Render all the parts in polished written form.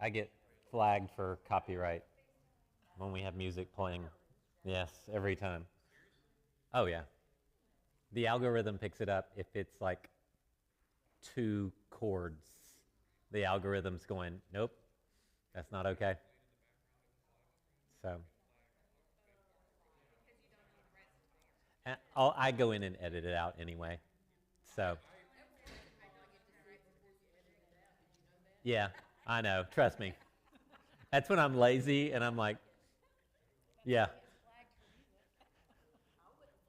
I get flagged for copyright when we have music playing. Yes, every time. Oh yeah. The algorithm picks it up if it's like two chords. The algorithm's going, nope, that's not okay. So I go in and edit it out anyway. So yeah, I know. Trust me. That's when I'm lazy and I'm like, yeah.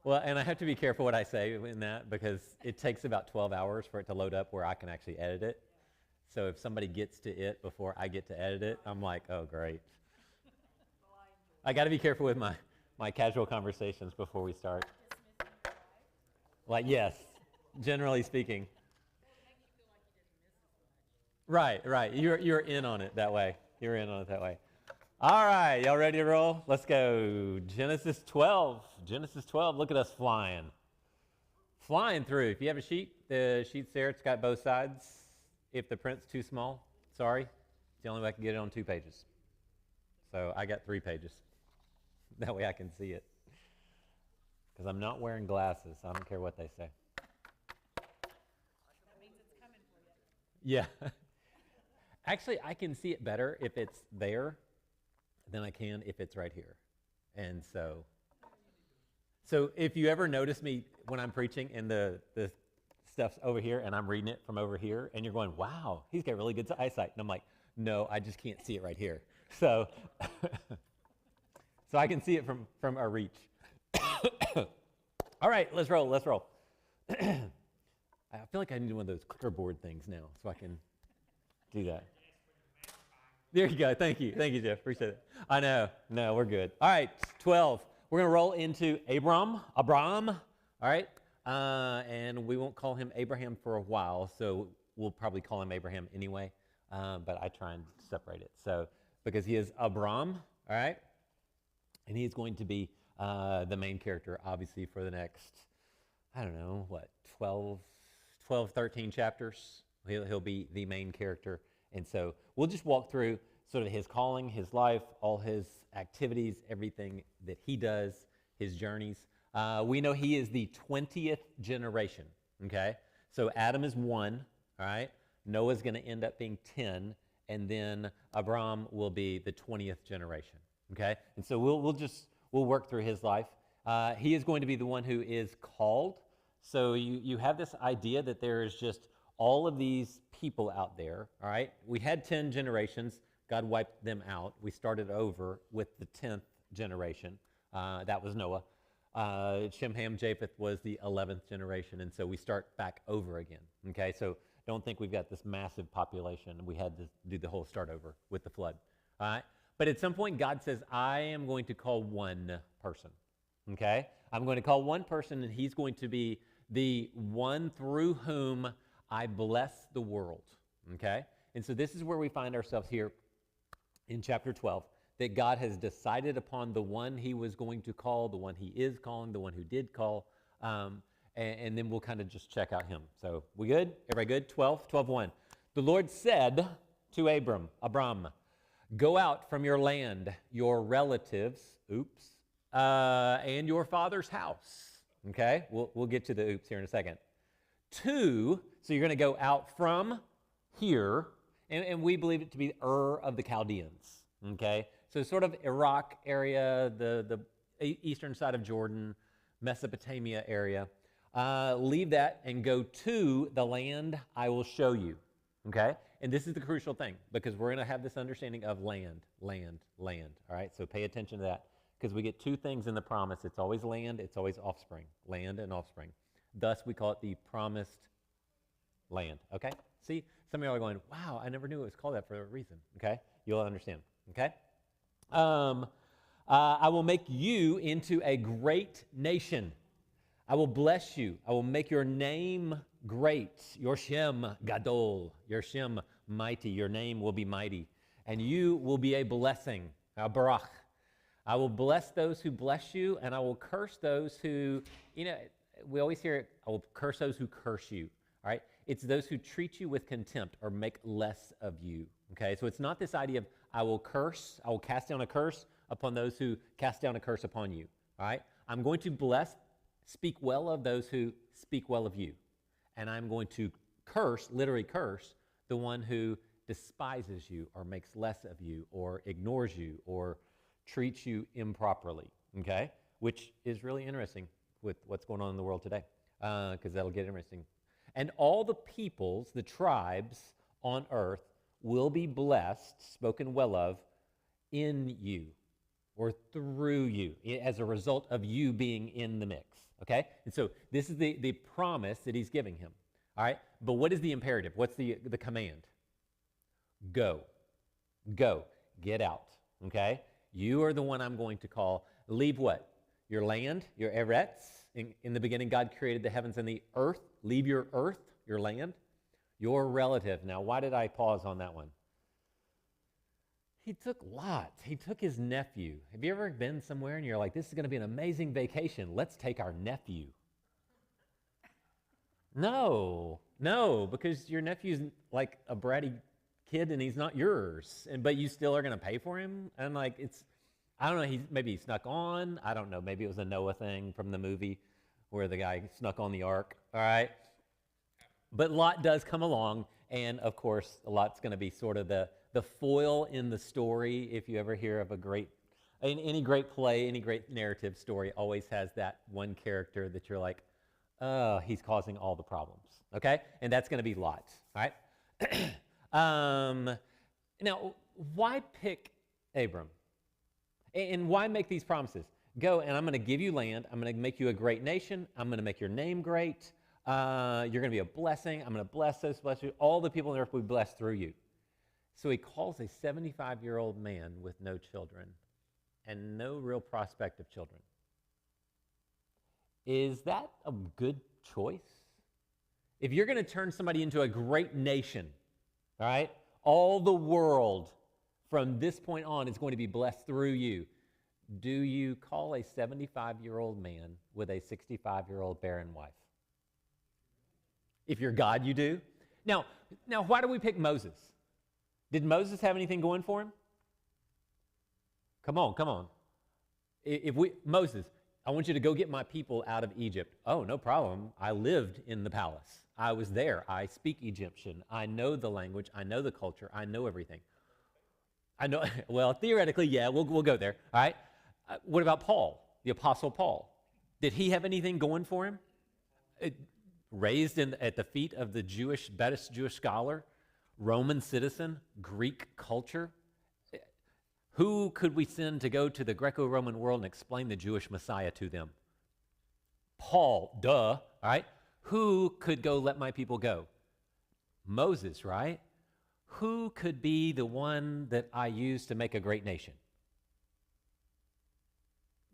Well, and I have to be careful what I say in that because it takes about 12 hours for it to load up where I can actually edit it. So if somebody gets to it before I get to edit it, I'm like, oh, great. I got to be careful with my casual conversations before we start. Like, yes, generally speaking. Right. You're in on it that way. You're in on it that way. All right, y'all ready to roll? Let's go. Genesis 12. Genesis 12. Look at us flying. Flying through. If you have a sheet, the sheet's there. It's got both sides. If the print's too small, sorry. It's the only way I can get it on 2 pages. So I got 3 pages. That way I can see it. Because I'm not wearing glasses. I don't care what they say. That means it's coming for you. Yeah. Actually, I can see it better if it's there than I can if it's right here. And so if you ever notice me when I'm preaching and the stuff's over here and I'm reading it from over here and you're going, wow, he's got really good eyesight. And I'm like, no, I just can't see it right here. So so I can see it from our reach. All right, let's roll. I feel like I need one of those clicker board things now so I can do that. There you go. Thank you, Jeff. Appreciate it. I know. No, we're good. All right, 12. We're going to roll into Abram. All right, and we won't call him Abraham for a while, so we'll probably call him Abraham anyway. But I try and separate it. So because he is Abram, all right, and he's going to be the main character, obviously, for the next, I don't know, 12, 13 chapters. He'll be the main character. And so we'll just walk through sort of his calling, his life, all his activities, everything that he does, his journeys. We know he is the 20th generation, okay? So Adam is 1, all right? Noah's going to end up being 10, and then Abram will be the 20th generation, okay? And so we'll work through his life. He is going to be the one who is called. So you have this idea that there is just all of these people out there, all right? We had 10 generations. God wiped them out. We started over with the 10th generation. That was Noah. Shem, Ham, Japheth was the 11th generation, and so we start back over again, okay? So don't think we've got this massive population. We had to do the whole start over with the flood, all right? But at some point, God says, I am going to call one person, okay? I'm going to call one person, and he's going to be the one through whom I bless the world, okay? And so this is where we find ourselves here in chapter 12, that God has decided upon the one he was going to call, the one he is calling, the one who did call, and then we'll kind of just check out him. So we good? Everybody good? 12:1. The Lord said to Abram, go out from your land, your relatives, and your father's house, okay? We'll get to the oops here in a second. So you're going to go out from here, and we believe it to be Ur of the Chaldeans, okay? So sort of Iraq area, the eastern side of Jordan, Mesopotamia area. Leave that and go to the land I will show you, okay? And this is the crucial thing, because we're going to have this understanding of land, all right? So pay attention to that, because we get 2 things in the promise. It's always land, it's always offspring, land and offspring. Thus, we call it the promised land, okay? See, some of you are going, wow, I never knew it was called that for a reason, okay? You'll understand, okay? I will make you into a great nation. I will bless you. I will make your name great. Your Shem Gadol, your Shem mighty. Your name will be mighty. And you will be a blessing, a barach. I will bless those who bless you, and I will curse those who, we always hear it, I will curse those who curse you, all right? It's those who treat you with contempt or make less of you. Okay, so it's not this idea of I will cast down a curse upon those who cast down a curse upon you. All right, I'm going to speak well of those who speak well of you. And I'm going to literally curse, the one who despises you or makes less of you or ignores you or treats you improperly, okay? Which is really interesting with what's going on in the world today, because that'll get interesting. And all the peoples, the tribes on earth will be blessed, spoken well of, in you or through you as a result of you being in the mix, okay? And so this is the promise that he's giving him, all right? But what is the imperative? What's the command? Go. Go. Get out, okay? You are the one I'm going to call. Leave what? Your land, your eretz. In the beginning, God created the heavens and the earth. Leave your earth, your land, your relative. Now, why did I pause on that one? He took Lot. He took his nephew. Have you ever been somewhere and you're like, this is going to be an amazing vacation. Let's take our nephew. No, because your nephew's like a bratty kid and he's not yours, but you still are going to pay for him. And like I don't know. Maybe he snuck on. I don't know. Maybe it was a Noah thing from the movie where the guy snuck on the ark. All right, but Lot does come along, and of course, Lot's going to be sort of the foil in the story. If you ever hear of any great play, any great narrative story, always has that one character that you're like, oh, he's causing all the problems. Okay, and that's going to be Lot. All right. Now, why pick Abram? And why make these promises? Go, and I'm going to give you land. I'm going to make you a great nation. I'm going to make your name great. You're going to be a blessing. I'm going to bless you. All the people on earth will be blessed through you. So he calls a 75-year-old man with no children and no real prospect of children. Is that a good choice? If you're going to turn somebody into a great nation, all right, all the world from this point on is going to be blessed through you. Do you call a 75-year-old man with a 65-year-old barren wife? If you're God, you do. Now, why do we pick Moses? Did Moses have anything going for him? Come on. Moses, I want you to go get my people out of Egypt. Oh, no problem. I lived in the palace. I was there. I speak Egyptian. I know the language. I know the culture. I know everything. I know, well, theoretically, yeah, we'll go there. All right. What about Paul, the Apostle Paul? Did he have anything going for him? Raised at the feet of the best Jewish scholar, Roman citizen, Greek culture. Who could we send to go to the Greco-Roman world and explain the Jewish Messiah to them? Paul, duh, all right? Who could go let my people go? Moses, right? Who could be the one that I use to make a great nation?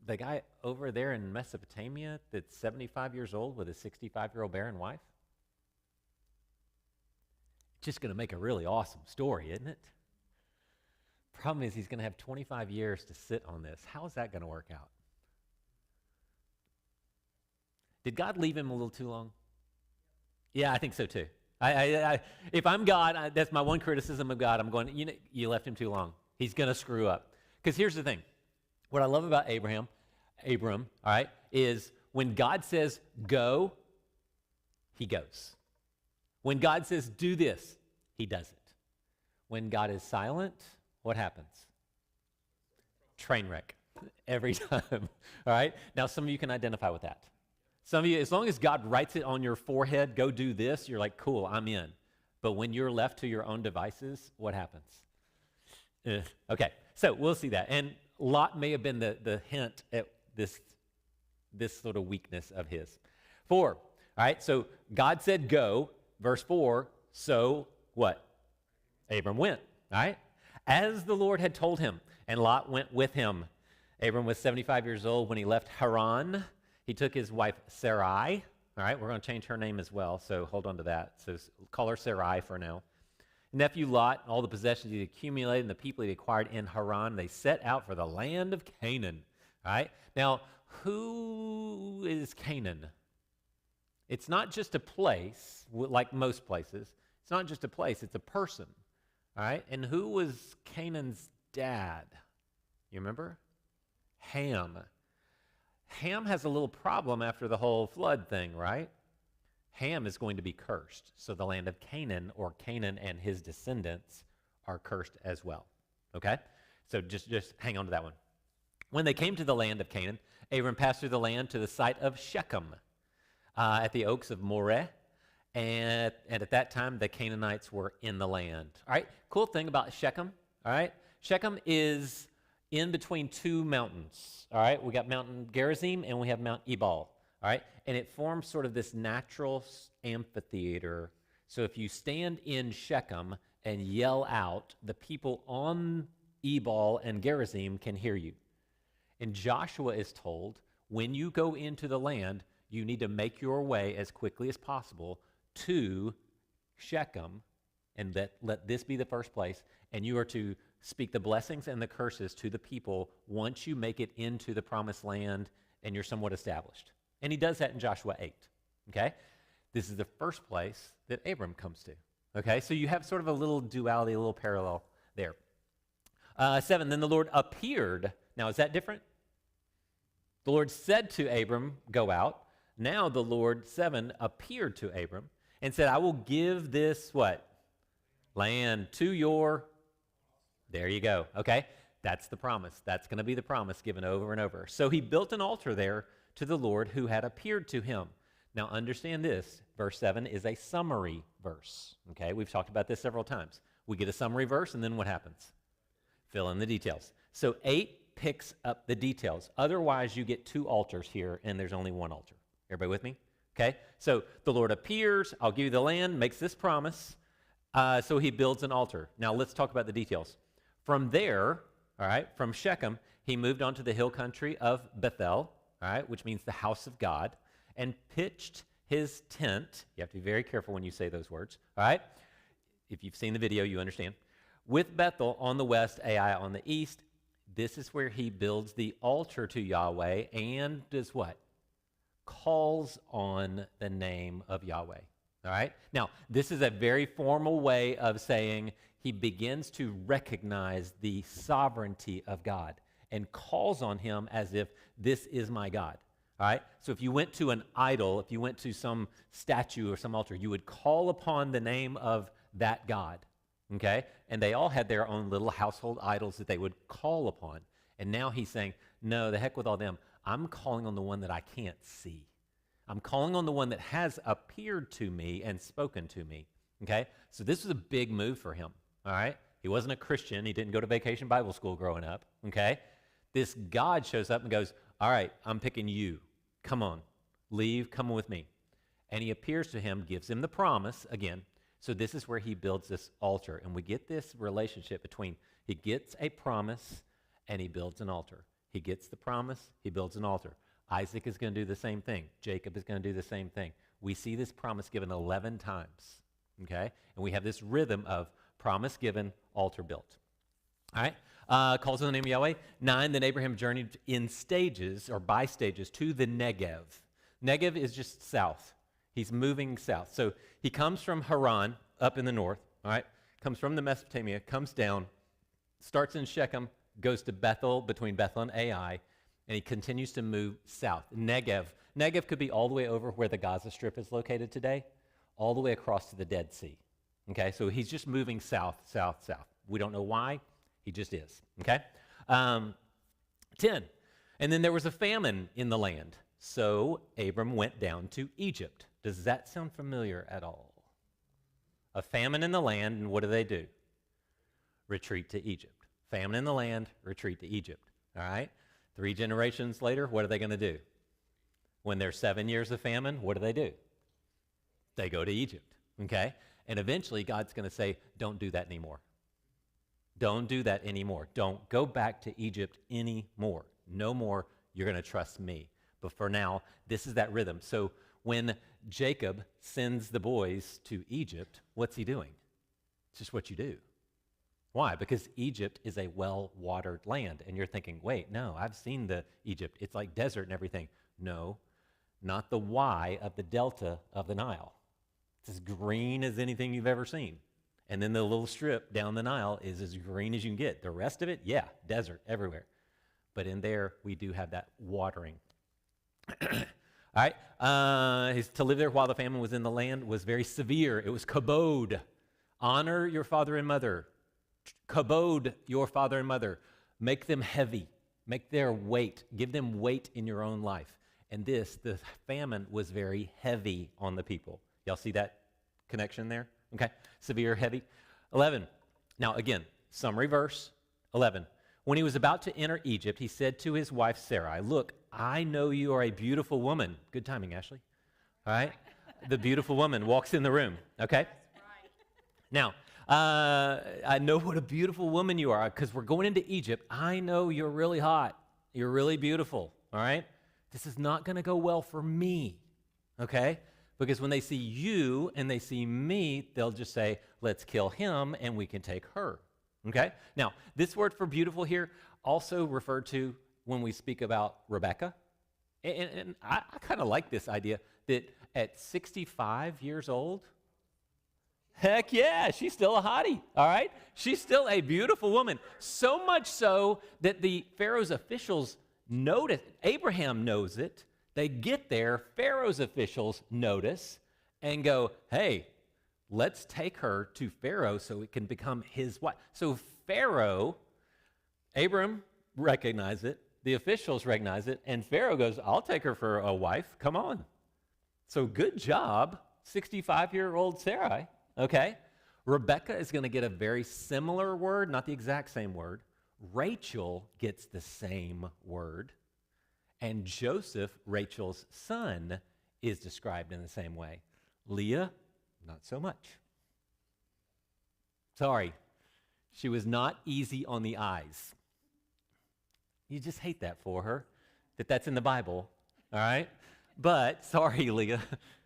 The guy over there in Mesopotamia that's 75 years old with a 65-year-old barren wife? Just going to make a really awesome story, isn't it? Problem is he's going to have 25 years to sit on this. How is that going to work out? Did God leave him a little too long? Yeah, I think so too. If I'm God, that's my one criticism of God. I'm going, you left him too long. He's going to screw up. Because here's the thing. What I love about Abram, all right, is when God says go, he goes. When God says do this, he does it. When God is silent, what happens? Train wreck every time, all right? Now, some of you can identify with that. Some of you, as long as God writes it on your forehead, go do this, you're like, cool, I'm in. But when you're left to your own devices, what happens? Okay, so we'll see that. And Lot may have been the hint at this sort of weakness of his. 4, all right, so God said go, verse 4, so what? Abram went, all right? As the Lord had told him, and Lot went with him. Abram was 75 years old when he left Haran. He took his wife Sarai. All right, we're going to change her name as well, so hold on to that. So call her Sarai for now. Nephew Lot, all the possessions he accumulated and the people he acquired in Haran, they set out for the land of Canaan. All right, now who is Canaan? It's not just a place, like most places. It's not just a place, it's a person. All right? And who was Canaan's dad? You remember? Ham. Ham has a little problem after the whole flood thing, right? Ham is going to be cursed. So the land of Canaan, or Canaan and his descendants, are cursed as well. Okay? So just hang on to that one. When they came to the land of Canaan, Abram passed through the land to the site of Shechem at the oaks of Moreh. And at that time, the Canaanites were in the land. All right? Cool thing about Shechem, all right? Shechem is in between two mountains, all right? We got Mount Gerizim and we have Mount Ebal, all right? And it forms sort of this natural amphitheater. So if you stand in Shechem and yell out, the people on Ebal and Gerizim can hear you. And Joshua is told, when you go into the land, you need to make your way as quickly as possible to Shechem, and let this be the first place, and you are to speak the blessings and the curses to the people once you make it into the promised land and you're somewhat established. And he does that in Joshua 8, okay? This is the first place that Abram comes to, okay? So you have sort of a little duality, a little parallel there. 7, then the Lord appeared. Now, is that different? The Lord said to Abram, go out. Now the Lord, 7, appeared to Abram and said, I will give this, what? Land to your, there you go, okay? That's the promise. That's going to be the promise given over and over. So he built an altar there to the Lord who had appeared to him. Now understand this, verse 7 is a summary verse, okay? We've talked about this several times. We get a summary verse, and then what happens? Fill in the details. So 8 picks up the details. Otherwise, you get 2 altars here, and there's only 1 altar. Everybody with me? Okay? So the Lord appears, I'll give you the land, makes this promise. So he builds an altar. Now let's talk about the details. From there, all right, from Shechem, he moved on to the hill country of Bethel, all right, which means the house of God, and pitched his tent. You have to be very careful when you say those words, all right? If you've seen the video, you understand. With Bethel on the west, Ai on the east. This is where he builds the altar to Yahweh and does what? Calls on the name of Yahweh. All right? Now, this is a very formal way of saying he begins to recognize the sovereignty of God and calls on him as if this is my God. All right? So if you went to an idol, if you went to some statue or some altar, you would call upon the name of that God. Okay? And they all had their own little household idols that they would call upon. And now he's saying, no, the heck with all them. I'm calling on the one that I can't see. I'm calling on the one that has appeared to me and spoken to me. Okay? So this was a big move for him. All right? He wasn't a Christian. He didn't go to vacation Bible school growing up. Okay? This God shows up and goes, all right, I'm picking you. Come on. Leave. Come with me. And he appears to him, gives him the promise again. So this is where he builds this altar. And we get this relationship between he gets a promise and he builds an altar. He gets the promise, he builds an altar. Isaac is going to do the same thing. Jacob is going to do the same thing. We see this promise given 11 times, okay? And we have this rhythm of promise given, altar built. All right? Calls on the name of Yahweh. 9, then Abraham journeyed in stages or by stages to the Negev. Negev is just south. He's moving south. So he comes from Haran up in the north, all right? Comes from the Mesopotamia, comes down, starts in Shechem, goes to Bethel, between Bethel and Ai, and he continues to move south. Negev. Negev could be all the way over where the Gaza Strip is located today, all the way across to the Dead Sea. Okay, so he's just moving south, south, south. We don't know why. He just is. Okay? 10. And then there was a famine in the land. So Abram went down to Egypt. Does that sound familiar at all? A famine in the land, and what do? Retreat to Egypt. Famine in the land, retreat to Egypt. All right? 3 generations later, what are they going to do? When there's 7 years of famine, what do? They go to Egypt. Okay? And eventually, God's going to say, don't do that anymore. Don't do that anymore. Don't go back to Egypt anymore. No more. You're going to trust me. But for now, this is that rhythm. So when Jacob sends the boys to Egypt, what's he doing? It's just what you do. Why? Because Egypt is a well-watered land. And you're thinking, wait, no, I've seen the Egypt. It's like desert and everything. No, not the Y of the delta of the Nile. It's as green as anything you've ever seen. And then the little strip down the Nile is as green as you can get. The rest of it, yeah, desert everywhere. But in there, we do have that watering. All right, to live there while the famine was in the land was very severe. It was kabod. Honor your father and mother. Kabod your father and mother. Make them heavy. Make their weight. Give them weight in your own life. And the famine was very heavy on the people. Y'all see that connection there? Okay, severe, heavy. 11. Now again, summary verse 11. When he was about to enter Egypt, he said to his wife Sarai, look, I know you are a beautiful woman. Good timing, Ashley. All right? The beautiful woman walks in the room, okay? Now, I know what a beautiful woman you are because we're going into Egypt. I know you're really hot. You're really beautiful, all right? This is not going to go well for me, okay? Because when they see you and they see me, they'll just say, let's kill him and we can take her, okay? Now, this word for beautiful here also referred to when we speak about Rebecca. And I kind of like this idea that at 65 years old, heck yeah, she's still a hottie, all right? She's still a beautiful woman. So much so that the Pharaoh's officials notice, Abraham knows it. They get there, Pharaoh's officials notice and go, hey, let's take her to Pharaoh so it can become his wife. So Pharaoh, Abram recognized it, the officials recognize it, and Pharaoh goes, I'll take her for a wife, come on. So good job, 65-year-old Sarai. Okay, Rebecca is going to get a very similar word, not the exact same word. Rachel gets the same word. And Joseph, Rachel's son, is described in the same way. Leah, not so much. Sorry, she was not easy on the eyes. You just hate that for her, that's in the Bible, all right? But, sorry, Leah.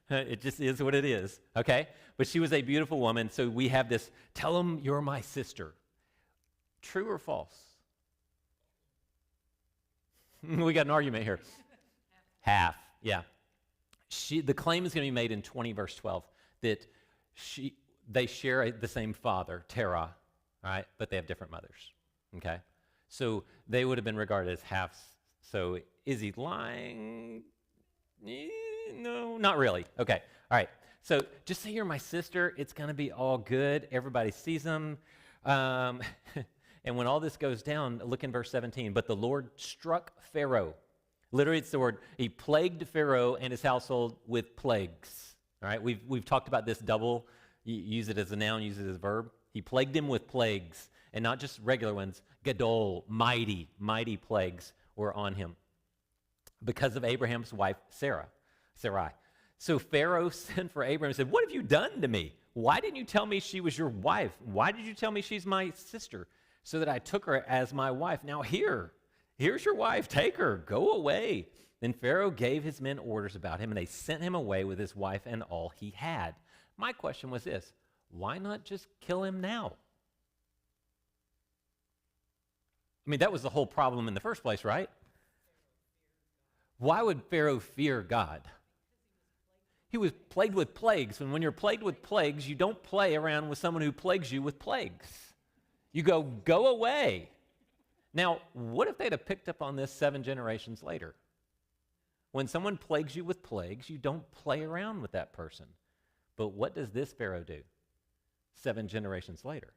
It just is what it is, okay? But she was a beautiful woman, so we have this, tell them you're my sister. True or false? We got an argument here. Half, yeah. The claim is going to be made in 20 verse 12 that they share the same father, Terah, right? But they have different mothers, okay? So they would have been regarded as halves. So is he lying? No, not really. Okay, all right. So just say you're my sister. It's going to be all good. Everybody sees them. And when all this goes down, look in verse 17. But the Lord struck Pharaoh. Literally, it's the word. He plagued Pharaoh and his household with plagues. All right, we've talked about this double. You use it as a noun, use it as a verb. He plagued him with plagues, and not just regular ones. Gadol, mighty, mighty plagues were on him because of Abraham's wife, Sarai. So Pharaoh sent for Abram and said, what have you done to me? Why didn't you tell me she was your wife? Why did you tell me she's my sister? So that I took her as my wife. Now here's your wife. Take her. Go away. Then Pharaoh gave his men orders about him, and they sent him away with his wife and all he had. My question was this: why not just kill him now? I mean, that was the whole problem in the first place, right? Why would Pharaoh fear God? He was plagued with plagues, and when you're plagued with plagues, you don't play around with someone who plagues you with plagues. You go away. Now, what if they'd have picked up on this 7 generations later? When someone plagues you with plagues, you don't play around with that person. But what does this Pharaoh do 7 generations later?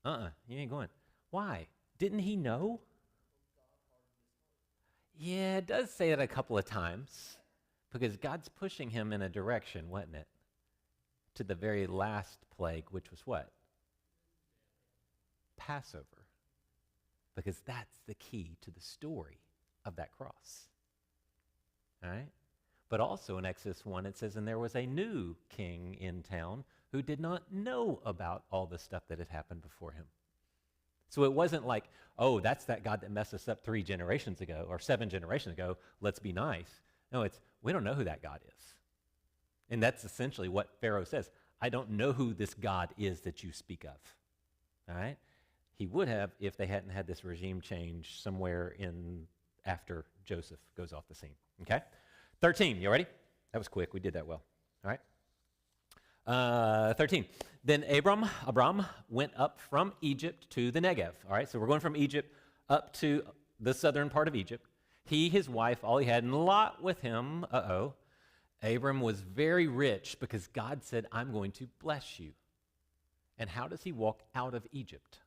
You ain't going. Why? Didn't he know? Yeah, it does say it a couple of times because God's pushing him in a direction, wasn't it? To the very last plague, which was what? Passover. Because that's the key to the story of that cross. All right? But also in Exodus 1, it says, and there was a new king in town who did not know about all the stuff that had happened before him. So it wasn't like, oh, that's that God that messed us up 3 generations ago or 7 generations ago. Let's be nice. No, it's, we don't know who that God is. And that's essentially what Pharaoh says. I don't know who this God is that you speak of. All right? He would have if they hadn't had this regime change somewhere in after Joseph goes off the scene. Okay? 13, you ready? That was quick. We did that well. All right. 13. Then Abram went up from Egypt to the Negev. All right, so we're going from Egypt up to the southern part of Egypt. He, his wife, all he had, and Lot with him. Abram was very rich because God said, I'm going to bless you. And how does he walk out of Egypt?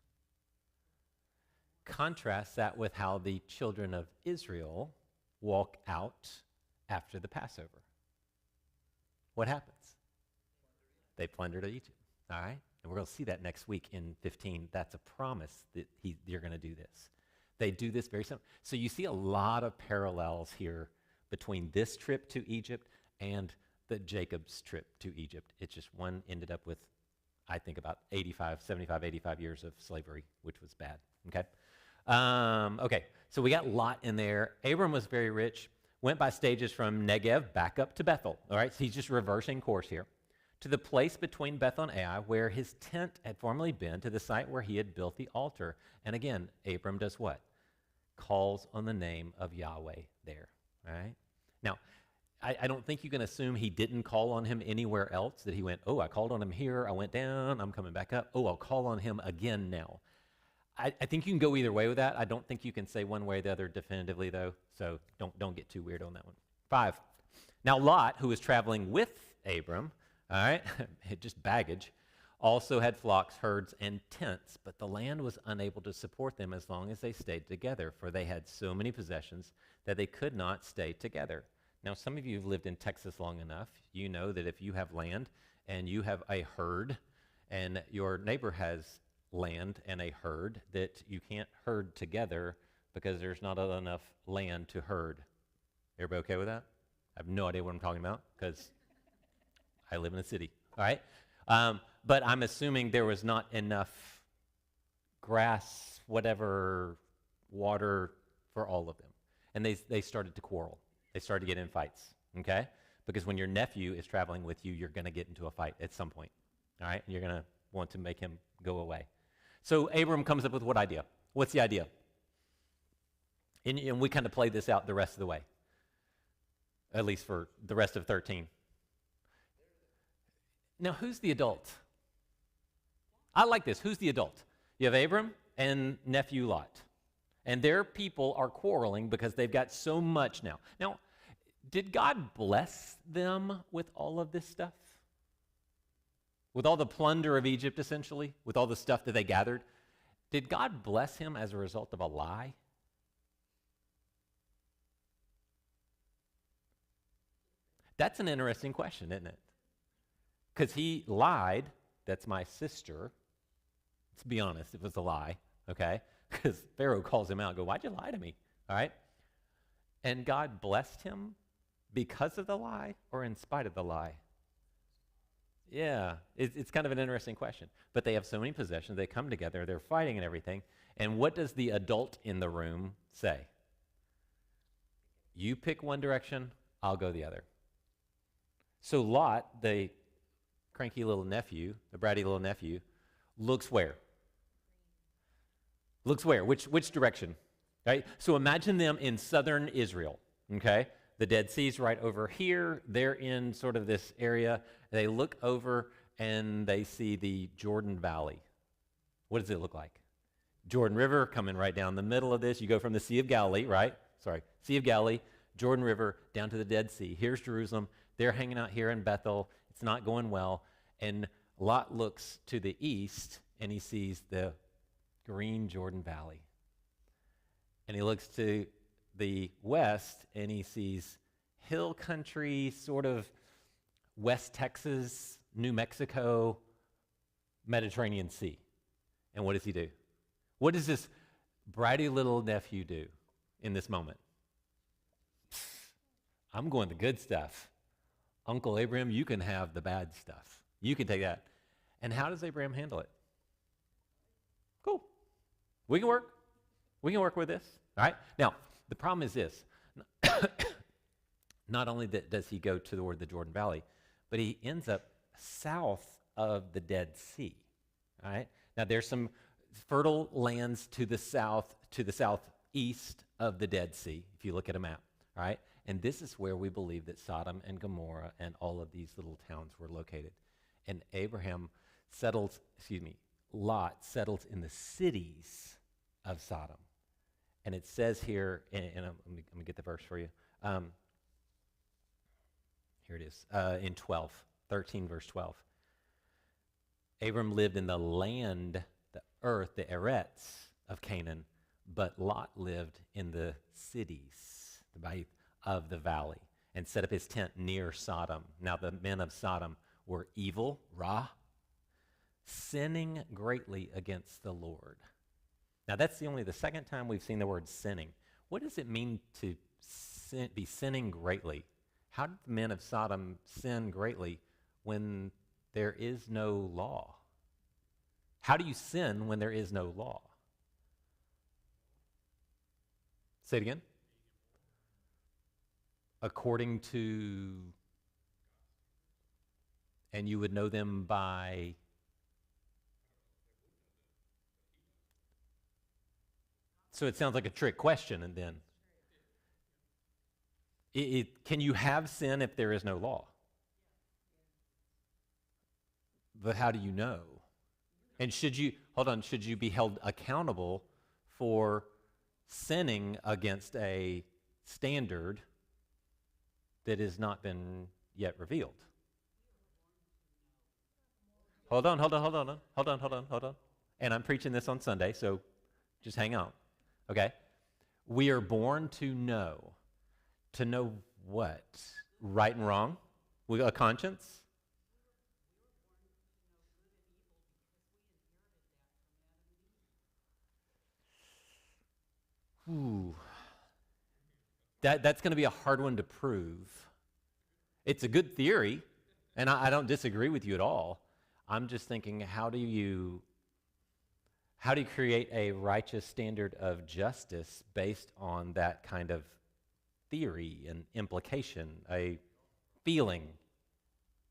Contrast that with how the children of Israel walk out after the Passover. What happens? They plundered Egypt. All right? And we're going to see that next week in 15. That's a promise that you're going to do this. They do this very simple. So you see a lot of parallels here between this trip to Egypt and the Jacob's trip to Egypt. It's just one ended up with, I think, about 75 years of slavery, which was bad. Okay? Okay, so we got Lot in there. Abram was very rich, went by stages from Negev back up to Bethel. All right, so he's just reversing course here. To the place between Bethel and Ai, where his tent had formerly been, to the site where he had built the altar. And again, Abram does what? Calls on the name of Yahweh there. All right? Now, I don't think you can assume he didn't call on him anywhere else, that he went, oh, I called on him here, I went down, I'm coming back up. Oh, I'll call on him again now. I think you can go either way with that. I don't think you can say one way or the other definitively, though, so don't get too weird on that one. 5. Now Lot, who was traveling with Abram, all right, just baggage, also had flocks, herds, and tents, but the land was unable to support them as long as they stayed together, for they had so many possessions that they could not stay together. Now, some of you have lived in Texas long enough. You know that if you have land and you have a herd and your neighbor has land and a herd, that you can't herd together because there's not enough land to herd. Everybody okay with that? I have no idea what I'm talking about because I live in a city, all right? But I'm assuming there was not enough grass, whatever, water for all of them. And they started to quarrel. They started to get in fights, okay? Because when your nephew is traveling with you, you're going to get into a fight at some point, all right? And you're going to want to make him go away. So Abram comes up with what idea? What's the idea? And we kind of play this out the rest of the way, at least for the rest of 13. Now, who's the adult? I like this. Who's the adult? You have Abram and nephew Lot. And their people are quarreling because they've got so much now. Now, did God bless them with all of this stuff? With all the plunder of Egypt, essentially? With all the stuff that they gathered? Did God bless him as a result of a lie? That's an interesting question, isn't it? Because he lied. That's my sister. Let's be honest, it was a lie, okay? Because Pharaoh calls him out and goes, why'd you lie to me? All right? And God blessed him because of the lie or in spite of the lie? Yeah, it's kind of an interesting question. But they have so many possessions. They come together. They're fighting and everything. And what does the adult in the room say? You pick one direction, I'll go the other. So Lot, the cranky little nephew, the bratty little nephew, looks where? Looks where? Which direction? Right? So imagine them in southern Israel, okay? The Dead Sea's right over here. They're in sort of this area. They look over and they see the Jordan Valley. What does it look like? Jordan River coming right down the middle of this. You go from the Sea of Galilee, right? Sea of Galilee, Jordan River, down to the Dead Sea. Here's Jerusalem. They're hanging out here in Bethel. It's not going well. And Lot looks to the east and he sees the green Jordan Valley. And he looks to the west and he sees hill country, sort of West Texas, New Mexico, Mediterranean Sea. And what does he do? What does this bratty little nephew do in this moment? I'm going the good stuff. Uncle Abraham, you can have the bad stuff. You can take that. And how does Abraham handle it? Cool. We can work. We can work with this. All right? Now, the problem is this. Not only does he go toward the Jordan Valley, but he ends up south of the Dead Sea. All right? Now, there's some fertile lands to the southeast of the Dead Sea, if you look at a map. All right? And this is where we believe that Sodom and Gomorrah and all of these little towns were located. And Lot settles in the cities of Sodom. And it says here, and let me get the verse for you. Here it is, in 13 verse 12. Abram lived in the land, the earth, the Eretz of Canaan, but Lot lived in the cities of the valley and set up his tent near Sodom. Now the men of Sodom were evil, sinning greatly against the Lord. Now that's the second time we've seen the word sinning. What does it mean to be sinning greatly? How did the men of Sodom sin greatly when there is no law? How do you sin when there is no law? Say it again. According to, and you would know them by, so it sounds like a trick question, and then, can you have sin if there is no law? But how do you know? And should you be held accountable for sinning against a standard that has not been yet revealed? Hold on. And I'm preaching this on Sunday, so just hang on. Okay? We are born to know. To know what? Right and wrong? A conscience? Ooh. That's going to be a hard one to prove. It's a good theory, and I don't disagree with you at all. I'm just thinking, how do you create a righteous standard of justice based on that kind of theory and implication, a feeling?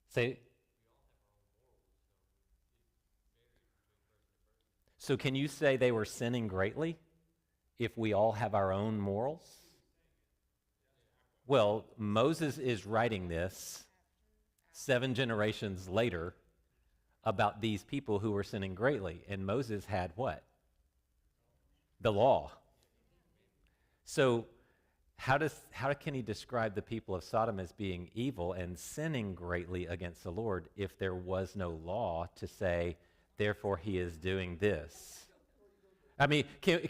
Say. So can you say they were sinning greatly if we all have our own morals? Well, Moses is writing this 7 generations later about these people who were sinning greatly. And Moses had what? The law. So how can he describe the people of Sodom as being evil and sinning greatly against the Lord if there was no law to say, therefore he is doing this? I mean, can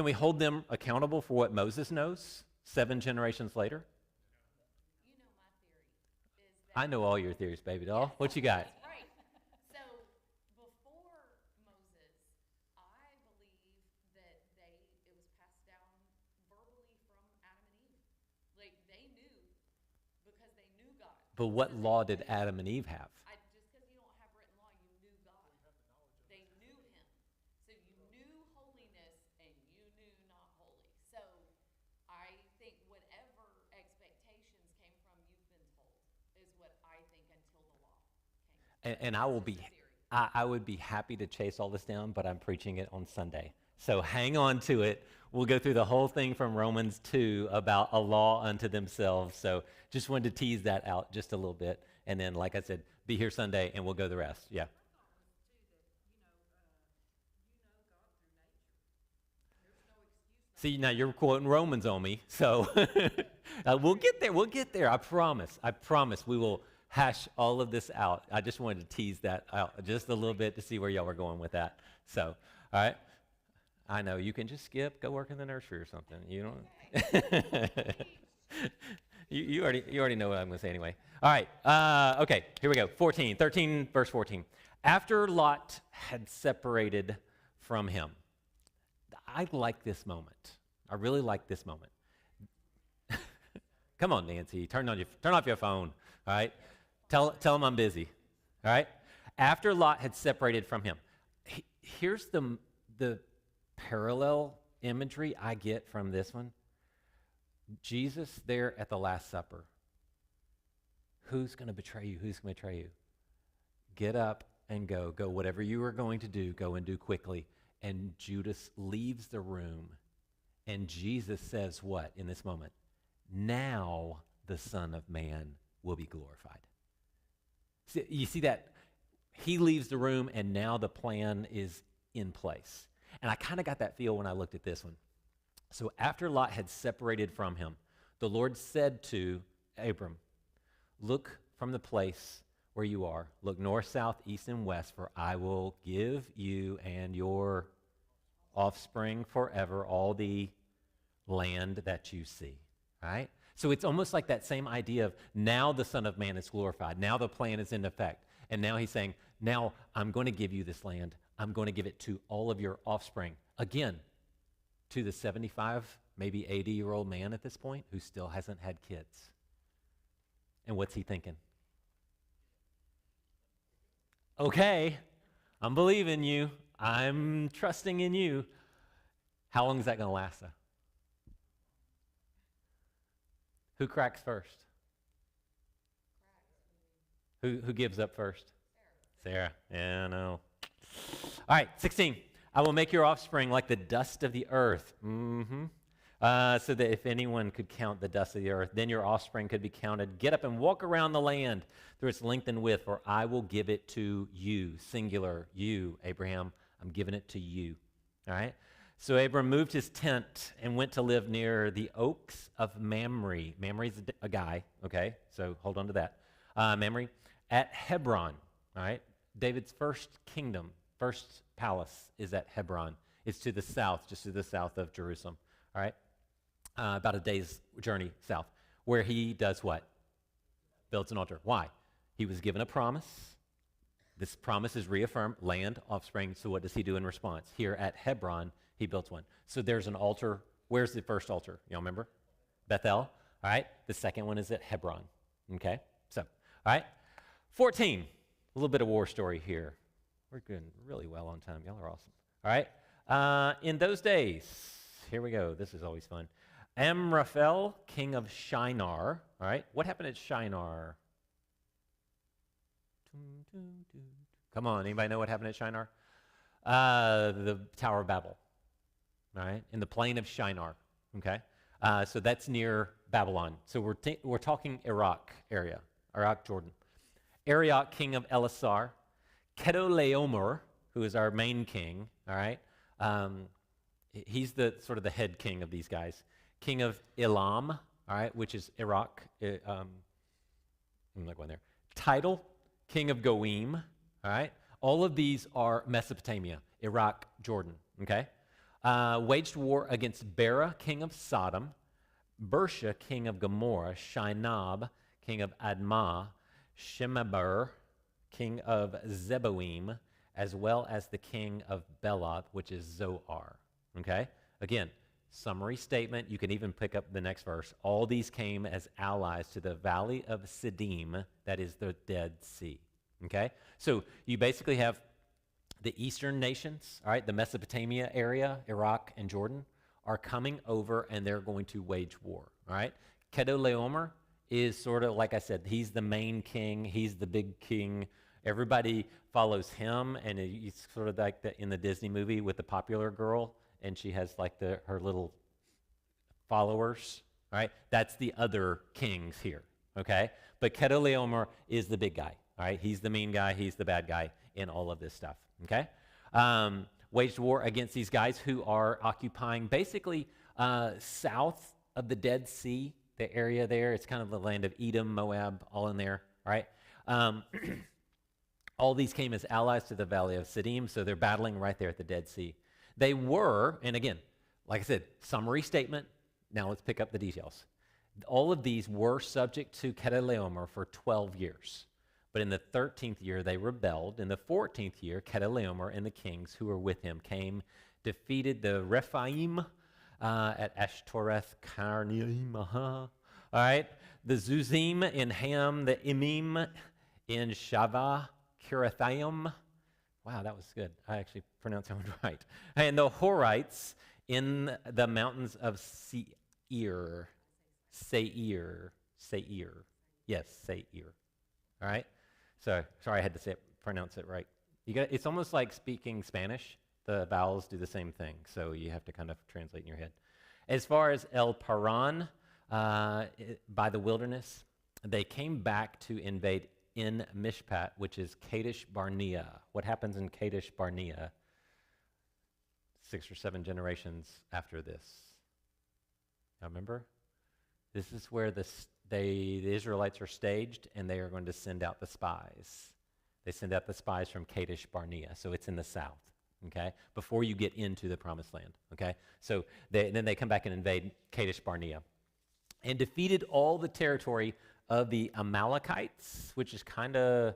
we hold them accountable for what Moses knows 7 generations later? You know my theory is that I know all your theories, baby doll. What you got? that's right. So before Moses, I believe that it was passed down verbally from Adam and Eve. Like they knew because they knew God. But what law did Adam and Eve have? Just because you don't have written law, you knew God. They knew Him. So you knew holiness and you knew not holy. So I think whatever expectations came from you've been told is what I think until the law came. And I would be happy to chase all this down, but I'm preaching it on Sunday. So hang on to it. We'll go through the whole thing from Romans 2 about a law unto themselves. So just wanted to tease that out just a little bit. And then, like I said, be here Sunday and we'll go the rest. Yeah. See, now you're quoting Romans on me. So we'll get there. We'll get there. I promise. We will hash all of this out. I just wanted to tease that out just a little bit to see where y'all were going with that. So, all right. I know you can just skip, go work in the nursery or something. You don't. you already know what I'm going to say anyway. All right. Okay. Here we go. 13 verse 14. After Lot had separated from him, I like this moment. I really like this moment. Come on, Nancy. Turn off your phone. All right. Tell him I'm busy. All right. After Lot had separated from him, here's the parallel imagery I get from this one. Jesus there at the Last Supper. Who's going to betray you? Who's going to betray you? Get up and go. Go whatever you are going to do. Go and do quickly. And Judas leaves the room. And Jesus says what in this moment? now the Son of Man will be glorified. See, you see that? He leaves the room, and now the plan is in place. And I kind of got that feel when I looked at this one. So after Lot had separated from him, the Lord said to Abram, look from the place where you are. Look north, south, east, and west, for I will give you and your offspring forever all the land that you see. Right? So it's almost like that same idea of now the Son of Man is glorified. Now the plan is in effect. And now he's saying, now I'm going to give you this land. I'm going to give it to all of your offspring. Again, to the 75, maybe 80-year-old man at this point who still hasn't had kids. And what's he thinking? Okay, I'm believing you. I'm trusting in you. How long is that going to last, though? Who cracks first? Who gives up first? Sarah. Yeah, I know. All right, 16. I will make your offspring like the dust of the earth. So that if anyone could count the dust of the earth, then your offspring could be counted. Get up and walk around the land through its length and width, for I will give it to you. Singular, you, Abraham. I'm giving it to you. All right? So Abram moved his tent and went to live near the oaks of Mamre. Mamre's a guy, okay? So hold on to that. Mamre at Hebron, all right? David's first kingdom, first palace is at Hebron. It's to the south, just to the south of Jerusalem, all right? About a day's journey south, where he does what? Builds an altar. Why? He was given a promise. This promise is reaffirmed, land, offspring. So what does he do in response? Here at Hebron, he built one. So there's an altar. Where's the first altar? Y'all remember? Bethel. All right. The second one is at Hebron. Okay. So, all right. 14. A little bit of war story here. We're doing really well on time. Y'all are awesome. All right. In those days, here we go. This is always fun. Amraphel, king of Shinar. All right. What happened at Shinar? Come on. Anybody know what happened at Shinar? The Tower of Babel. All right. In the plain of Shinar. Okay. So that's near Babylon. So we're talking Iraq area. Iraq, Jordan. Arioch, king of Elasar. Kedorlaomer, who is our main king. All right. He's the sort of the head king of these guys. King of Elam, all right, which is Iraq. I'm not going there. Tidal, king of Goim, all right. All of these are Mesopotamia, Iraq, Jordan, okay. Waged war against Bera, king of Sodom, Bersha, king of Gomorrah, Shinab, king of Admah, Shemeber, king of Zeboim, as well as the king of Beloth, which is Zoar, okay. Again, summary statement. You can even pick up the next verse. All these came as allies to the valley of Siddim, that is the Dead Sea. Okay? So you basically have the eastern nations, all right, the Mesopotamia area, Iraq and Jordan, are coming over and they're going to wage war. All right? Kedorlaomer is sort of, like I said, he's the main king, he's the big king. Everybody follows him, and he's sort of like in the Disney movie with the popular girl. And she has like her little followers, all right? That's the other kings here, okay? But Kedorlaomer is the big guy, all right? He's the mean guy. He's the bad guy in all of this stuff, okay? Waged war against these guys who are occupying basically south of the Dead Sea, the area there. It's kind of the land of Edom, Moab, all in there, all right? All these came as allies to the valley of Siddim, so they're battling right there at the Dead Sea. They were, and again, like I said, summary statement. Now let's pick up the details. All of these were subject to Kedorlaomer for 12 years. But in the 13th year, they rebelled. In the 14th year, Kedorlaomer and the kings who were with him came, defeated the Rephaim at Ashtoreth Karnaim. All right. The Zuzim in Ham, the Emim in Shavah, Kirathaim. Wow, that was good. I actually pronounced that one right. And the Horites in the mountains of Seir. Yes, Seir. All right? So, sorry I had to pronounce it right. It's almost like speaking Spanish. The vowels do the same thing, so you have to kind of translate in your head. As far as El Paran, by the wilderness. They came back to invade in Mishpat, which is Kadesh Barnea. What happens in Kadesh Barnea 6 or 7 generations after this? Now remember? This is where the Israelites are staged, and they are going to send out the spies. They send out the spies from Kadesh Barnea, so it's in the south, okay, before you get into the promised land, okay? So then they come back and invade Kadesh Barnea and defeated all the territory of the Amalekites, which is kind of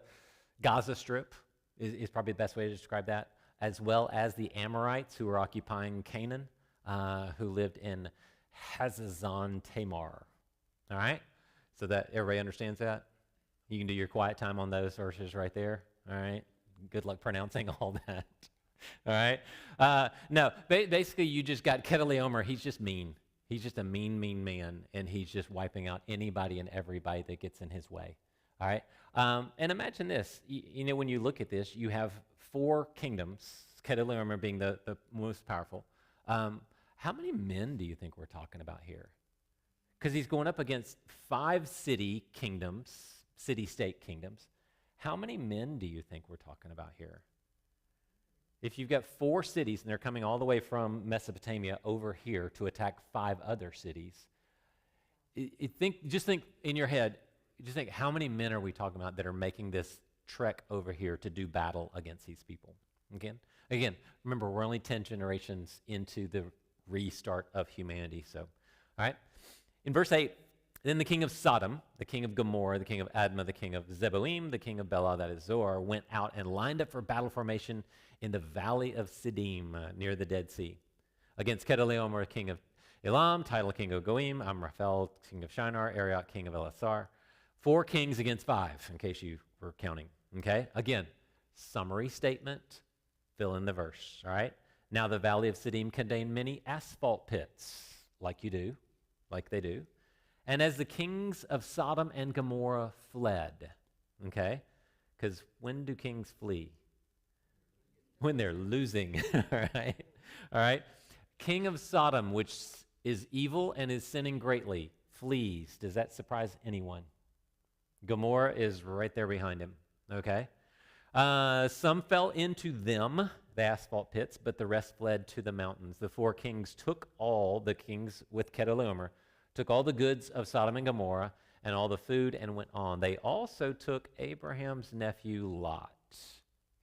Gaza Strip, is probably the best way to describe that, as well as the Amorites who were occupying Canaan, who lived in Hazazon Tamar. All right? So that everybody understands that? You can do your quiet time on those verses right there. All right? Good luck pronouncing all that. All right? No, basically you just got Kedorlaomer. He's just mean. He's just a mean, mean man, and he's just wiping out anybody and everybody that gets in his way. All right? And imagine this. You know, when you look at this, you have 4 kingdoms, Kedorlaomer being the most powerful. How many men do you think we're talking about here? Because he's going up against 5 city-state kingdoms. How many men do you think we're talking about here? If you've got 4 cities and they're coming all the way from Mesopotamia over here to attack 5 other cities, just think in your head, just think how many men are we talking about that are making this trek over here to do battle against these people? Again, remember, we're only 10 generations into the restart of humanity. So, all right. In verse 8, then the king of Sodom, the king of Gomorrah, the king of Admah, the king of Zeboim, the king of Bela, that is Zoar, went out and lined up for battle formation in the valley of Siddim, near the Dead Sea, against Kedorlaomer, king of Elam, Tidal, king of Goim, Amraphel, king of Shinar, Arioch, king of Elasar. 4 kings against 5, in case you were counting. Okay? Again, summary statement, fill in the verse. All right? Now the valley of Siddim contained many asphalt pits, like they do. And as the kings of Sodom and Gomorrah fled, okay? Because when do kings flee? When they're losing, all right? King of Sodom, which is evil and is sinning greatly, flees. Does that surprise anyone? Gomorrah is right there behind him, okay? Some fell into them, the asphalt pits, but the rest fled to the mountains. The 4 kings took all, the kings with Kedorlaomer, took all the goods of Sodom and Gomorrah and all the food and went on. They also took Abraham's nephew Lot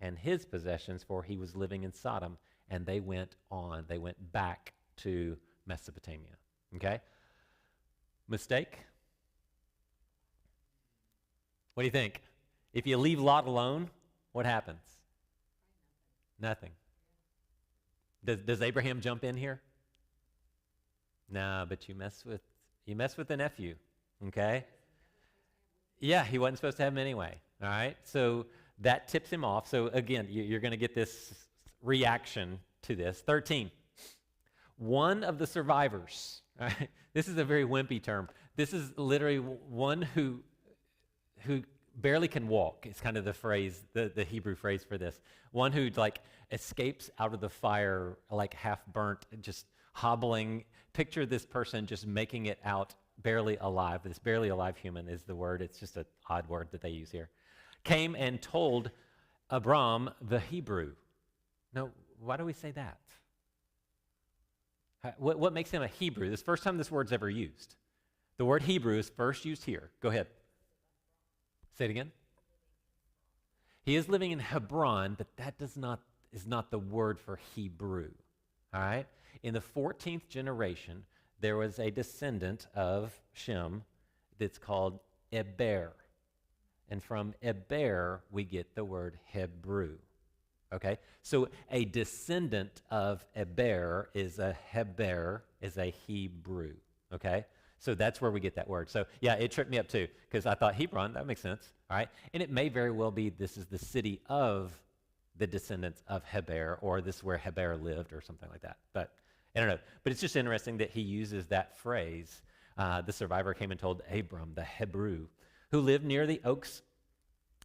and his possessions, for he was living in Sodom, and they went on. They went back to Mesopotamia. Okay? Mistake? What do you think? If you leave Lot alone, what happens? Nothing. Does Abraham jump in here? No, but you mess with the nephew, okay? Yeah, he wasn't supposed to have him anyway, all right? So that tips him off. So again, you're going to get this reaction to this. 13, one of the survivors, all right? This is a very wimpy term. This is literally one who barely can walk. It's kind of the phrase, the Hebrew phrase for this. One who like escapes out of the fire like half burnt, just hobbling. Picture this person just making it out barely alive. This barely alive human is the word. It's just an odd word that they use here. Came and told Abram the Hebrew. Now, why do we say that? What makes him a Hebrew? This is the first time this word's ever used. The word Hebrew is first used here. Go ahead. Say it again. He is living in Hebron, but that is not the word for Hebrew. All right? In the 14th generation, there was a descendant of Shem that's called Eber. And from Eber, we get the word Hebrew. Okay? So a descendant of Eber is a Hebrew. Okay? So that's where we get that word. So yeah, it tripped me up too, because I thought Hebron, that makes sense. All right? And it may very well be this is the city of the descendants of Heber, or this is where Heber lived or something like that. But I don't know. But it's just interesting that he uses that phrase. The survivor came and told Abram, the Hebrew, who lived near the oaks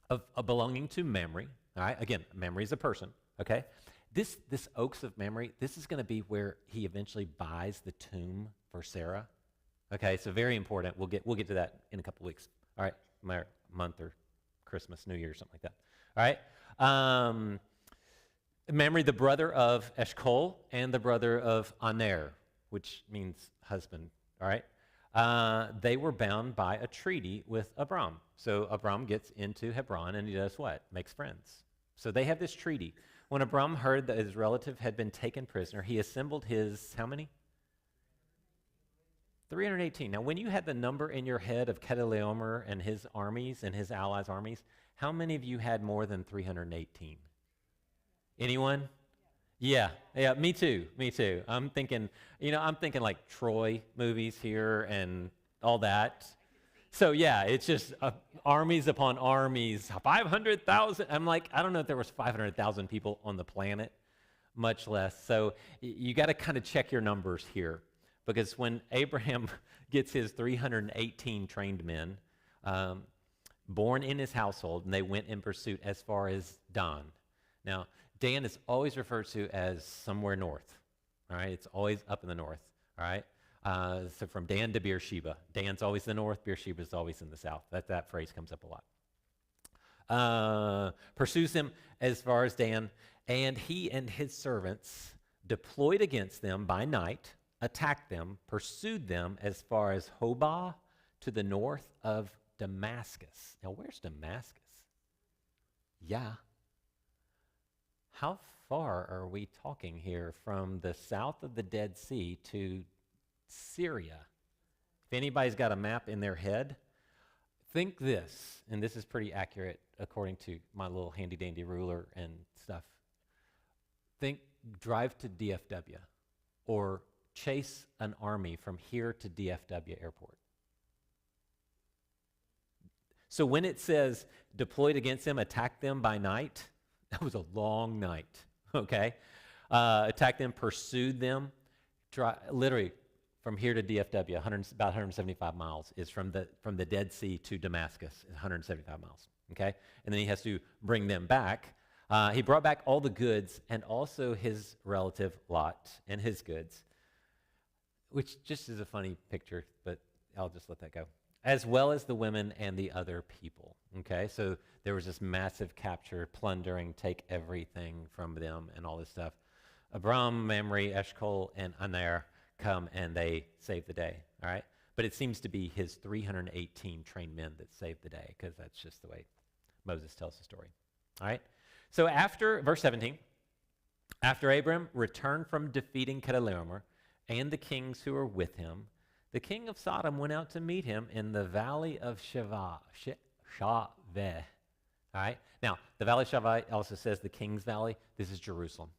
of belonging to Mamre. All right? Again, Mamre is a person. Okay? This oaks of Mamre, this is going to be where he eventually buys the tomb for Sarah. Okay, so very important. We'll get to that in a couple weeks. All right, month or Christmas, New Year, something like that. All right. Mamre, the brother of Eshcol and the brother of Aner, which means husband. All right. They were bound by a treaty with Abram. So Abram gets into Hebron and he does what? Makes friends. So they have this treaty. When Abram heard that his relative had been taken prisoner, he assembled his, how many? 318. Now, when you had the number in your head of Chedorlaomer and his armies and his allies' armies, how many of you had more than 318? Anyone? Yeah, me too. I'm thinking like Troy movies here and all that. So yeah, it's just armies upon armies, 500,000. I'm like, I don't know if there was 500,000 people on the planet, much less. So you got to kind of check your numbers here, because when Abraham gets his 318 trained men born in his household, and they went in pursuit as far as Dan. Now, Dan is always referred to as somewhere north, all right? It's always up in the north, all right? So from Dan to Beersheba. Dan's always the north, Beersheba's always in the south. That phrase comes up a lot. Pursues him as far as Dan, and he and his servants deployed against them by night, attacked them, pursued them as far as Hobah to the north of Damascus. Now, where's Damascus? Yeah. How far are we talking here from the south of the Dead Sea to Syria? If anybody's got a map in their head, think this, and this is pretty accurate according to my little handy-dandy ruler and stuff. Think drive to DFW or chase an army from here to DFW airport. So when it says deployed against them, attack them by night, that was a long night, okay? Attacked them, pursued them. Literally, from here to DFW, about 175 miles is from the Dead Sea to Damascus, 175 miles, okay? And then he has to bring them back. He brought back all the goods and also his relative Lot and his goods, which just is a funny picture, but I'll just let that go, as well as the women and the other people, okay? So there was this massive capture, plundering, take everything from them and all this stuff. Abram, Mamre, Eshcol, and Aner come and they save the day, all right? But it seems to be his 318 trained men that saved the day, because that's just the way Moses tells the story, all right? So after, verse 17, after Abram returned from defeating Chedorlaomer and the kings who were with him, the king of Sodom went out to meet him in the valley of Shaveh. All right? Now, the valley of Shaveh also says the king's valley. This is Jerusalem.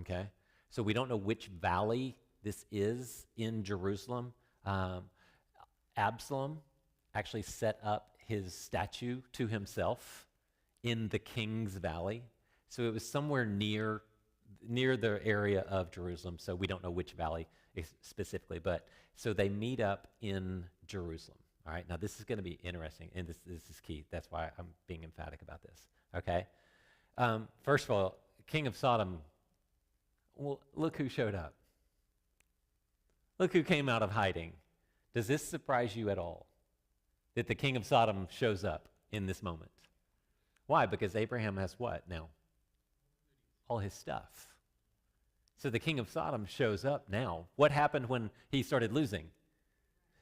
Okay? So we don't know which valley this is in Jerusalem. Absalom actually set up his statue to himself in the king's valley. So it was somewhere near the area of Jerusalem. So we don't know which valley specifically, but so they meet up in Jerusalem. All right, now this is going to be interesting, and this is key. That's why I'm being emphatic about this, okay? First of all, king of Sodom, well, look who showed up. Look who came out of hiding. Does this surprise you at all, that the king of Sodom shows up in this moment? Why? Because Abraham has what now? All his stuff. So the king of Sodom shows up now. What happened when he started losing?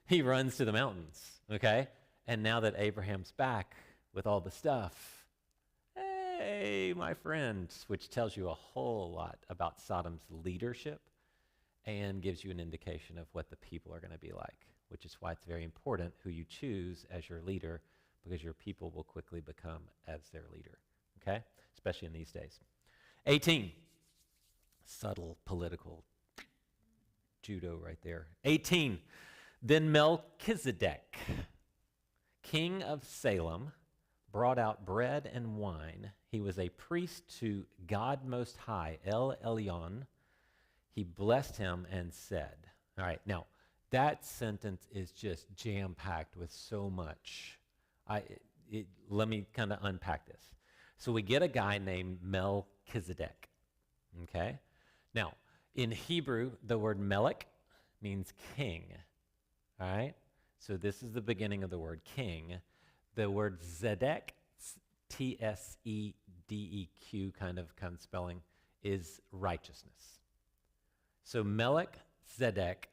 He runs to the mountains, okay? And now that Abraham's back with all the stuff, hey, my friend, which tells you a whole lot about Sodom's leadership and gives you an indication of what the people are going to be like, which is why it's very important who you choose as your leader, because your people will quickly become as their leader, okay? Especially in these days. 18. Subtle political judo right there. 18. Then Melchizedek, king of Salem, brought out bread and wine. He was a priest to God Most High, El Elyon. He blessed him and said, all right, now that sentence is just jam-packed with so much. Let me kind of unpack this. So we get a guy named Melchizedek, okay? Now, in Hebrew, the word melech means king. All right? So this is the beginning of the word king. The word Zedek, Tsedeq kind of spelling, is righteousness. So Melchizedek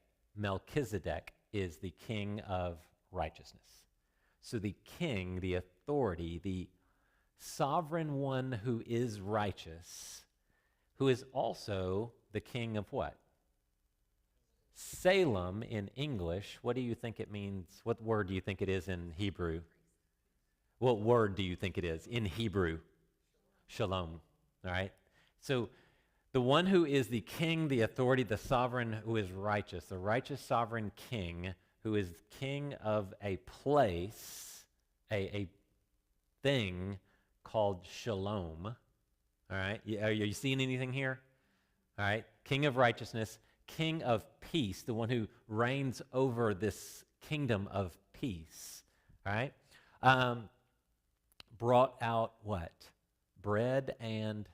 is the king of righteousness. So the king, the authority, the sovereign one who is righteous, who is also the king of what? Salem in English. What do you think it means? What word do you think it is in Hebrew? What word do you think it is in Hebrew? Shalom. All right? So the one who is the king, the authority, the sovereign who is righteous, the righteous sovereign king who is king of a place, a thing called shalom. All right? Are you seeing anything here? All right? King of righteousness, king of peace, the one who reigns over this kingdom of peace. All right? Brought out what? Bread and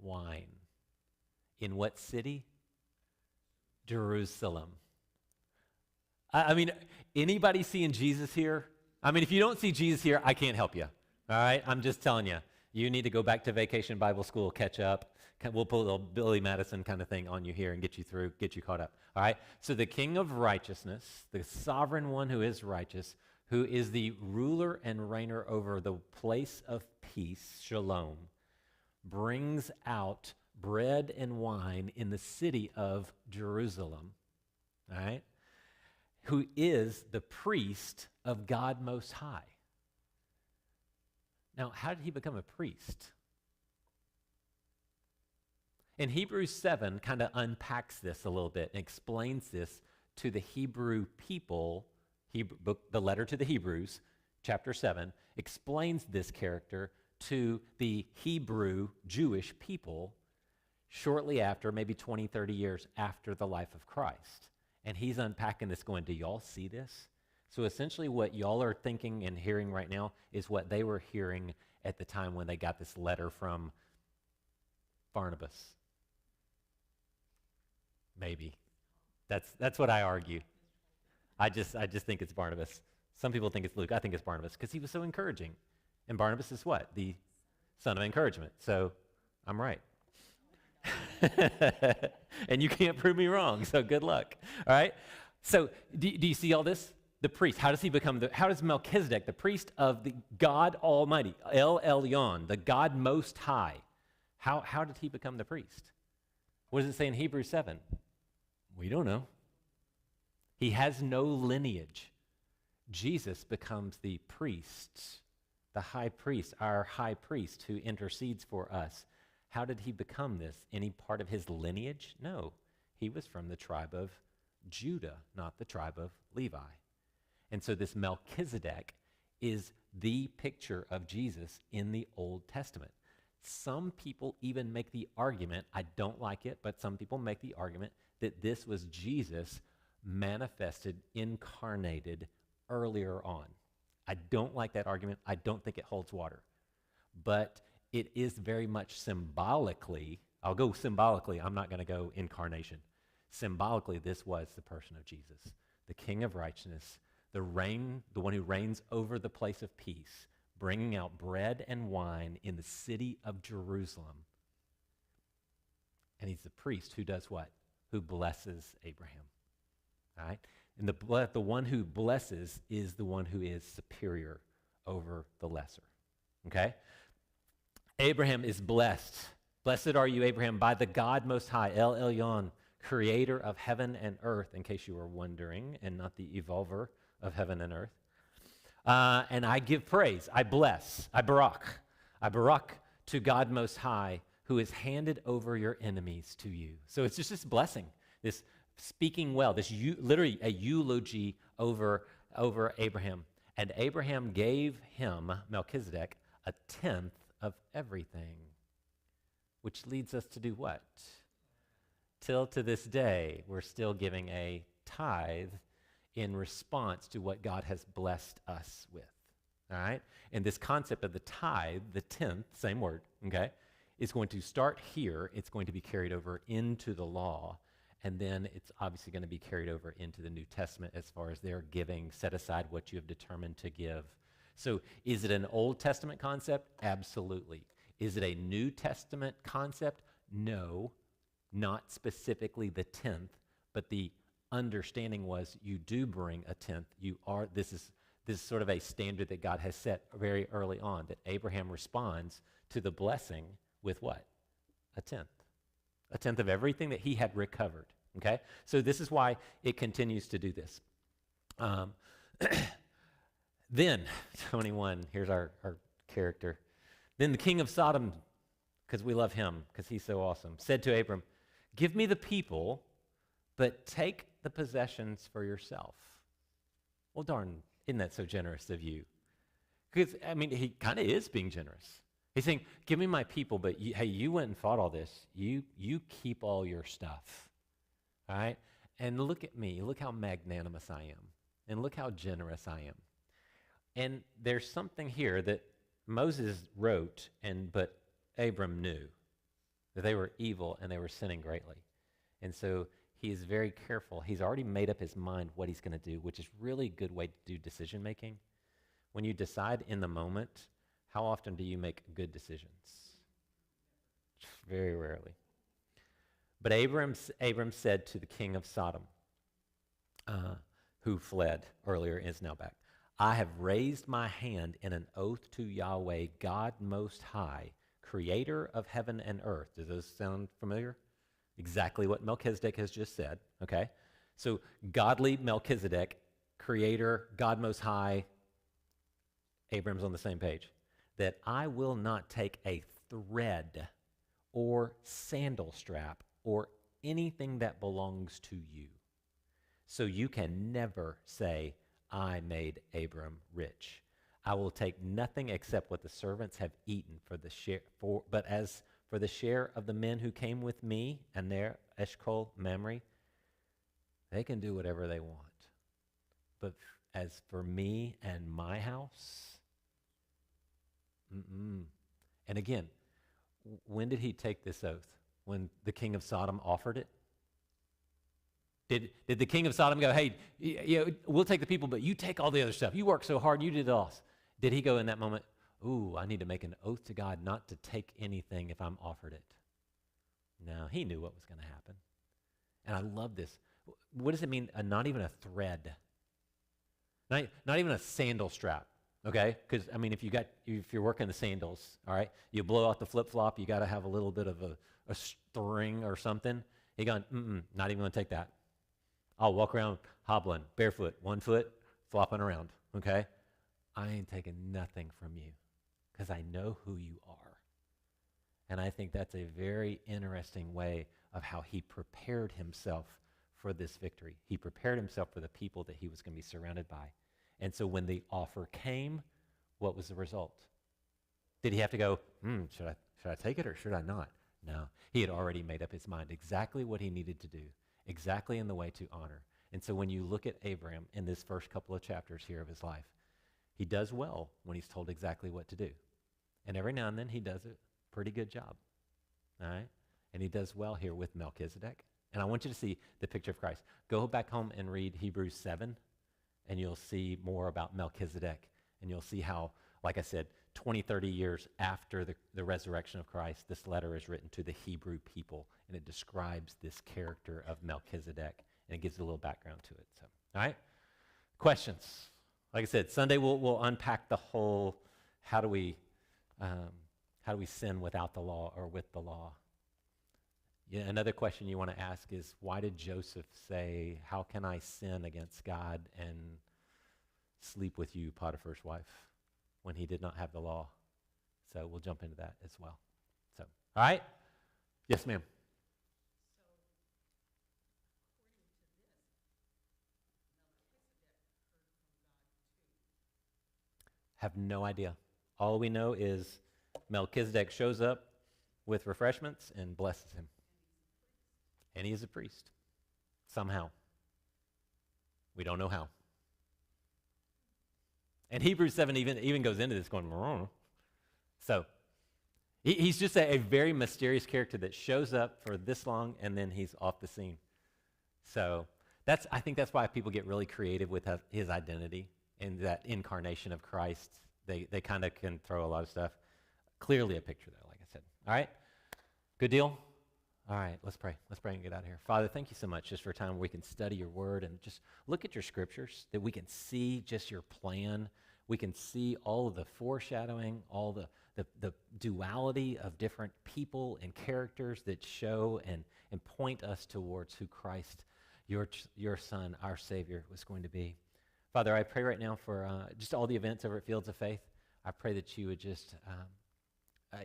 wine. In what city? Jerusalem. I mean, anybody seeing Jesus here? I mean, if you don't see Jesus here, I can't help you. All right? I'm just telling you. You need to go back to Vacation Bible School, catch up. We'll put a little Billy Madison kind of thing on you here and get you through, get you caught up. All right? So the King of righteousness, the sovereign one who is righteous, who is the ruler and reigner over the place of peace, shalom, brings out bread and wine in the city of Jerusalem, all right, who is the priest of God Most High. Now, how did he become a priest? And Hebrews 7 kind of unpacks this a little bit and explains this to the Hebrew people. The letter to the Hebrews, chapter 7, explains this character to the Hebrew Jewish people shortly after, maybe 20, 30 years after the life of Christ. And he's unpacking this going, do y'all see this? So essentially what y'all are thinking and hearing right now is what they were hearing at the time when they got this letter from Barnabas. Maybe. That's what I argue. I just think it's Barnabas. Some people think it's Luke. I think it's Barnabas because he was so encouraging. And Barnabas is what? The son of encouragement. So I'm right. And you can't prove me wrong, so good luck. All right? So do you see all this? The priest, how does Melchizedek, the priest of the God Almighty, El Elyon, the God Most High, how did he become the priest? What does it say in Hebrews 7? We don't know. He has no lineage. Jesus becomes the priest, the high priest, our high priest who intercedes for us. How did he become this? Any part of his lineage? No. He was from the tribe of Judah, not the tribe of Levi. And so this Melchizedek is the picture of Jesus in the Old Testament. Some people even make the argument, I don't like it, but some people make the argument that this was Jesus manifested, incarnated earlier on. I don't like that argument. I don't think it holds water. But it is very much symbolically, I'll go symbolically, I'm not going to go incarnation. Symbolically, this was the person of Jesus, the King of righteousness, the one who reigns over the place of peace, bringing out bread and wine in the city of Jerusalem. And he's the priest who does what? Who blesses Abraham. All right? And the one who blesses is the one who is superior over the lesser. Okay? Abraham is blessed. Blessed are you, Abraham, by the God Most High, El Elyon, creator of heaven and earth, in case you were wondering, and not the evolver of heaven and earth. And I give praise, I bless, I barak to God Most High, who has handed over your enemies to you. So it's just this blessing, this speaking well, this literally a eulogy over Abraham. And Abraham gave him, Melchizedek, a tenth of everything, which leads us to do what? Till to this day, we're still giving a tithe in response to what God has blessed us with. All right? And this concept of the tithe, the tenth, same word, okay, is going to start here. It's going to be carried over into the law. And then it's obviously going to be carried over into the New Testament as far as their giving, set aside what you have determined to give. So is it an Old Testament concept? Absolutely. Is it a New Testament concept? No, not specifically the tenth, but the understanding was you do bring a tenth. This is sort of a standard that God has set very early on, that Abraham responds to the blessing with what? A tenth. A tenth of everything that he had recovered, okay? So this is why it continues to do this. Then, 21, here's our character. Then the king of Sodom, because we love him, because he's so awesome, said to Abram, give me the people, but take the possessions for yourself. Well, darn, isn't that so generous of you? Because, I mean, he kind of is being generous. He's saying, give me my people, but hey, you went and fought all this. You keep all your stuff, all right? And look at me. Look how magnanimous I am. And look how generous I am. And there's something here that Moses wrote, but Abram knew, that they were evil and they were sinning greatly. And so he is very careful. He's already made up his mind what he's going to do, which is really a good way to do decision making. When you decide in the moment, how often do you make good decisions? Very rarely. But Abram said to the king of Sodom, who fled earlier and is now back, I have raised my hand in an oath to Yahweh, God Most High, creator of heaven and earth. Does this sound familiar? Exactly what Melchizedek has just said, okay? So godly Melchizedek, creator, God Most High, Abram's on the same page, that I will not take a thread or sandal strap or anything that belongs to you. So you can never say, I made Abram rich. I will take nothing except what the servants have eaten but as for the share of the men who came with me and their Eshkol Mamre, they can do whatever they want. But as for me and my house, And again, when did he take this oath? When the king of Sodom offered it? Did the king of Sodom go, hey, we'll take the people, but you take all the other stuff. You work so hard, you did it all. Did he go in that moment, ooh, I need to make an oath to God not to take anything if I'm offered it? No, he knew what was going to happen. And I love this. What does it mean, not even a thread? Not even a sandal strap, okay? Because, I mean, if you're working the sandals, all right, you blow out the flip-flop, you got to have a little bit of a string or something. He gone, not even going to take that. I'll walk around hobbling, barefoot, 1 foot, flopping around, okay? I ain't taking nothing from you because I know who you are. And I think that's a very interesting way of how he prepared himself for this victory. He prepared himself for the people that he was going to be surrounded by. And so when the offer came, what was the result? Did he have to go, should I take it or should I not? No, he had already made up his mind exactly what he needed to do, exactly in the way to honor. And so when you look at Abram in this first couple of chapters here of his life, he does well when he's told exactly what to do. And every now and then he does a pretty good job, all right? And he does well here with Melchizedek. And I want you to see the picture of Christ. Go back home and read Hebrews 7, and you'll see more about Melchizedek. And you'll see how, like I said, 20, 30 years after the resurrection of Christ, this letter is written to the Hebrew people, and it describes this character of Melchizedek, and it gives a little background to it. So, all right? Questions? Like I said, Sunday we'll unpack the whole how do we sin without the law or with the law. Yeah, another question you want to ask is, why did Joseph say, how can I sin against God and sleep with you, Potiphar's wife, when he did not have the law? So we'll jump into that as well. So, all right? Yes, ma'am. Have no idea. All we know is Melchizedek shows up with refreshments and blesses him. And he is a priest. Somehow. We don't know how. And Hebrews 7 even goes into this going, so he's just a very mysterious character that shows up for this long and then he's off the scene. So I think that's why people get really creative with his identity and that incarnation of Christ. They kind of can throw a lot of stuff. Clearly a picture there, like I said. All right? Good deal? All right, let's pray. Let's pray and get out of here. Father, thank you so much just for a time where we can study your word and just look at your scriptures, that we can see just your plan. We can see all of the foreshadowing, all the duality of different people and characters that show and point us towards who Christ, your Son, our Savior, was going to be. Father, I pray right now for just all the events over at Fields of Faith. I pray that you would just,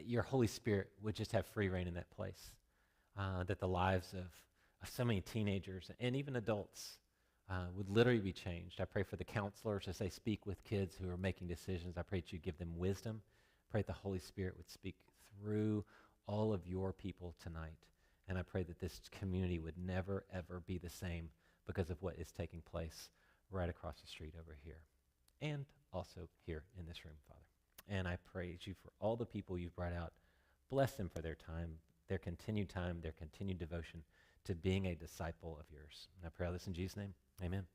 your Holy Spirit would just have free reign in that place. That the lives of so many teenagers and even adults would literally be changed. I pray for the counselors as they speak with kids who are making decisions. I pray that you give them wisdom. I pray that the Holy Spirit would speak through all of your people tonight. And I pray that this community would never, ever be the same because of what is taking place right across the street over here and also here in this room, Father. And I praise you for all the people you've brought out. Bless them for their time, their continued devotion to being a disciple of yours. And I pray all this in Jesus' name. Amen.